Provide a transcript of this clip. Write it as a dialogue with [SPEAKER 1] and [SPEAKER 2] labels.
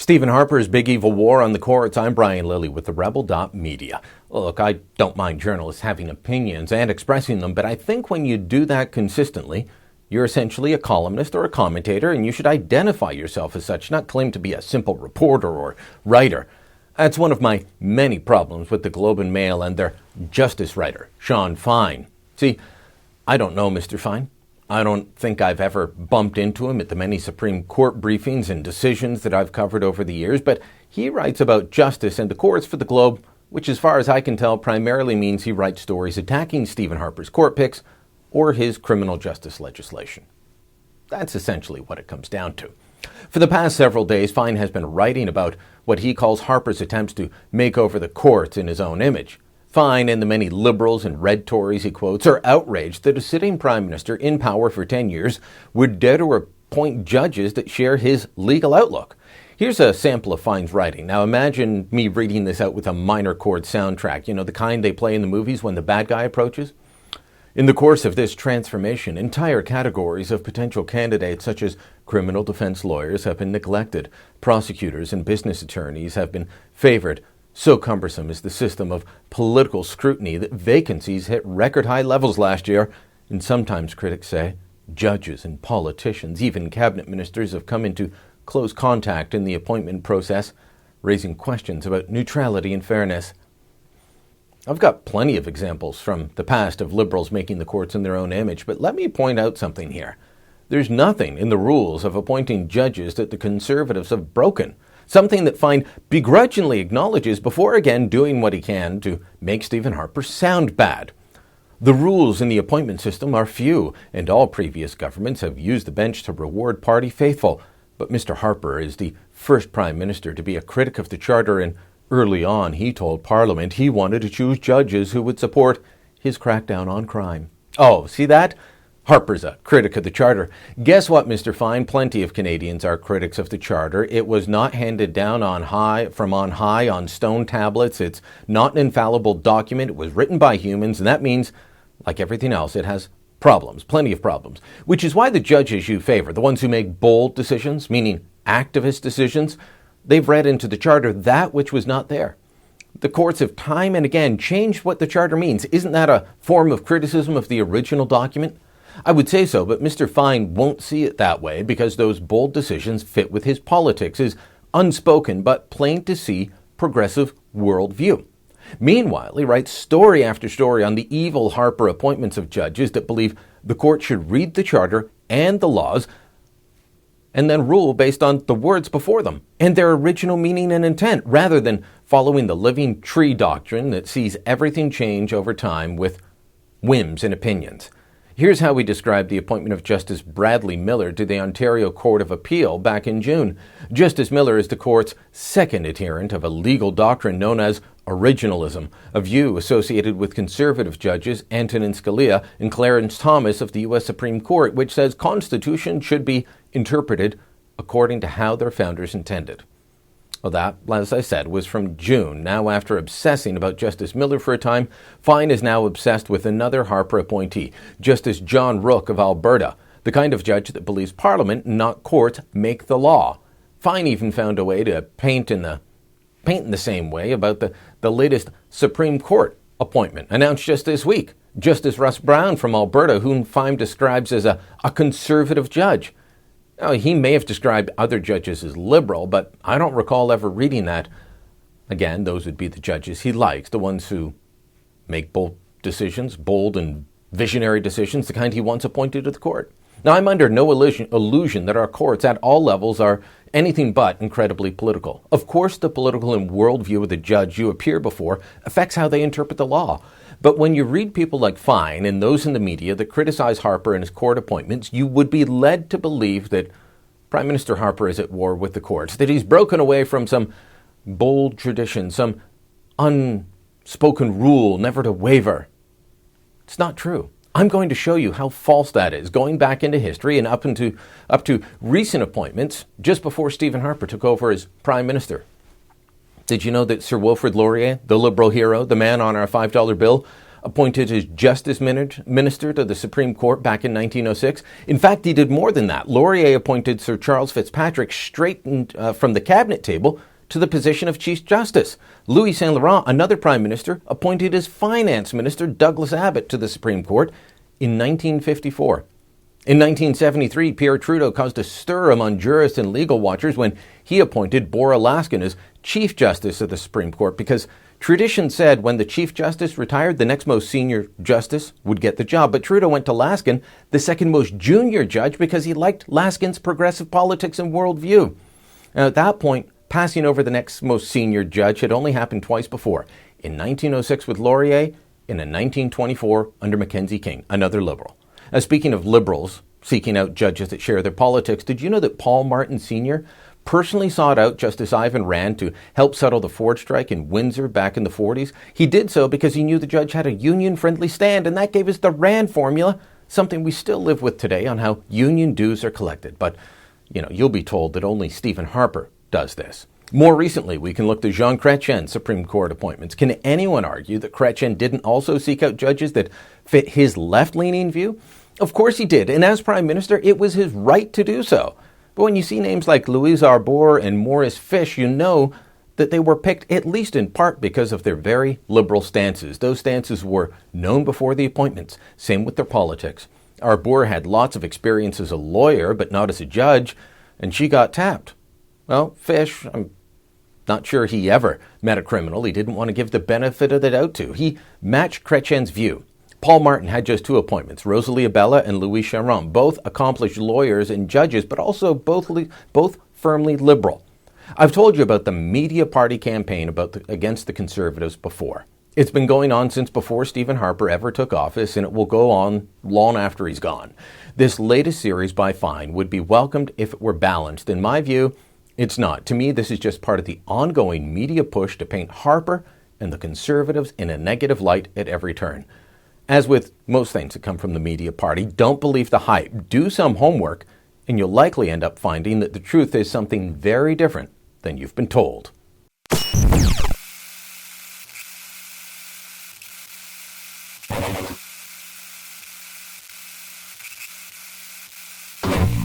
[SPEAKER 1] Stephen Harper's Big Evil War on the Courts. I'm Brian Lilley with TheRebel.Media. Look, I don't mind journalists having opinions and expressing them, but I think when you do that consistently, you're essentially a columnist or a commentator, and you should identify yourself as such, not claim to be a simple reporter or writer. That's one of my many problems with the Globe and Mail and their justice writer, Sean Fine. See, I don't know Mr. Fine. I don't think I've ever bumped into him at the many Supreme Court briefings and decisions that I've covered over the years, but he writes about justice and the courts for the Globe, which as far as I can tell primarily means he writes stories attacking Stephen Harper's court picks or his criminal justice legislation. That's essentially what it comes down to. For the past several days, Fine has been writing about what he calls Harper's attempts to make over the courts in his own image. Fine and the many liberals and red Tories he quotes are outraged that a sitting prime minister in power for 10 years would dare to appoint judges that share his legal outlook. Here's a sample of Fine's writing. Now imagine me reading this out with a minor chord soundtrack, the kind they play in the movies when the bad guy approaches. In the course of this transformation, entire categories of potential candidates such as criminal defense lawyers have been neglected. Prosecutors and business attorneys have been favored. So cumbersome is the system of political scrutiny that vacancies hit record high levels last year, and sometimes critics say judges and politicians, even cabinet ministers, have come into close contact in the appointment process, raising questions about neutrality and fairness. I've got plenty of examples from the past of liberals making the courts in their own image, but let me point out something here. There's nothing in the rules of appointing judges that the Conservatives have broken. Something that Fine begrudgingly acknowledges before again doing what he can to make Stephen Harper sound bad. The rules in the appointment system are few, and all previous governments have used the bench to reward party faithful. But Mr. Harper is the first Prime Minister to be a critic of the Charter, and early on he told Parliament he wanted to choose judges who would support his crackdown on crime. Oh, see that? Harper's a critic of the Charter. Guess what, Mr. Fine? Plenty of Canadians are critics of the Charter. It was not handed down from on high on stone tablets. It's not an infallible document. It was written by humans, and that means, like everything else, it has problems, plenty of problems, which is why the judges you favor, the ones who make bold decisions, meaning activist decisions, they've read into the Charter that which was not there. The courts have time and again changed what the Charter means. Isn't that a form of criticism of the original document? I would say so, but Mr. Fine won't see it that way because those bold decisions fit with his politics, his unspoken but plain to see progressive worldview. Meanwhile, he writes story after story on the evil Harper appointments of judges that believe the court should read the Charter and the laws and then rule based on the words before them and their original meaning and intent, rather than following the living tree doctrine that sees everything change over time with whims and opinions. Here's how we described the appointment of Justice Bradley Miller to the Ontario Court of Appeal back in June. Justice Miller is the court's second adherent of a legal doctrine known as Originalism, a view associated with conservative judges Antonin Scalia and Clarence Thomas of the U.S. Supreme Court, which says constitutions should be interpreted according to how their founders intended. Well, that, as I said, was from June. Now, after obsessing about Justice Miller for a time, Fine is now obsessed with another Harper appointee, Justice John Rook of Alberta, the kind of judge that believes Parliament, not courts, make the law. Fine even found a way to paint in the same way about the latest Supreme Court appointment, announced just this week. Justice Russ Brown from Alberta, whom Fine describes as a conservative judge. Now, he may have described other judges as liberal, but I don't recall ever reading that. Again, those would be the judges he likes, the ones who make bold decisions, bold and visionary decisions, the kind he wants appointed to the court. Now, I'm under no illusion that our courts at all levels are anything but incredibly political. Of course, the political and worldview of the judge you appear before affects how they interpret the law. But when you read people like Fine and those in the media that criticize Harper and his court appointments, you would be led to believe that Prime Minister Harper is at war with the courts, that he's broken away from some bold tradition, some unspoken rule never to waver. It's not true. I'm going to show you how false that is, going back into history and up to recent appointments just before Stephen Harper took over as Prime Minister. Did you know that Sir Wilfrid Laurier, the Liberal hero, the man on our $5 bill, appointed as Justice Minister to the Supreme Court back in 1906. In fact, he did more than that. Laurier appointed Sir Charles Fitzpatrick straight from the cabinet table to the position of Chief Justice. Louis Saint Laurent, another Prime Minister, appointed his Finance Minister Douglas Abbott to the Supreme Court in 1954. In 1973, Pierre Trudeau caused a stir among jurists and legal watchers when he appointed Bora Laskin as Chief Justice of the Supreme Court because tradition said when the Chief Justice retired, the next most senior justice would get the job. But Trudeau went to Laskin, the second most junior judge, because he liked Laskin's progressive politics and worldview. Now, at that point, passing over the next most senior judge had only happened twice before, in 1906 with Laurier and in 1924 under Mackenzie King, another Liberal. Speaking of Liberals seeking out judges that share their politics, did you know that Paul Martin Sr. personally sought out Justice Ivan Rand to help settle the Ford strike in Windsor back in the 40s? He did so because he knew the judge had a union-friendly stand, and that gave us the Rand formula, something we still live with today on how union dues are collected. But, you'll be told that only Stephen Harper does this. More recently, we can look to Jean Chrétien's Supreme Court appointments. Can anyone argue that Chrétien didn't also seek out judges that fit his left-leaning view? Of course he did, and as Prime Minister, it was his right to do so. But when you see names like Louise Arbour and Maurice Fish, you know that they were picked at least in part because of their very liberal stances. Those stances were known before the appointments. Same with their politics. Arbour had lots of experience as a lawyer, but not as a judge, and she got tapped. Well, Fish, I'm not sure he ever met a criminal he didn't want to give the benefit of the doubt to. He matched Chrétien's view. Paul Martin had just two appointments, Rosalie Abella and Louis Charron, both accomplished lawyers and judges, but also both firmly liberal. I've told you about the media party campaign against the Conservatives before. It's been going on since before Stephen Harper ever took office, and it will go on long after he's gone. This latest series by Fine would be welcomed if it were balanced. In my view, it's not. To me, this is just part of the ongoing media push to paint Harper and the Conservatives in a negative light at every turn. As with most things that come from the media party, don't believe the hype. Do some homework, and you'll likely end up finding that the truth is something very different than you've been told.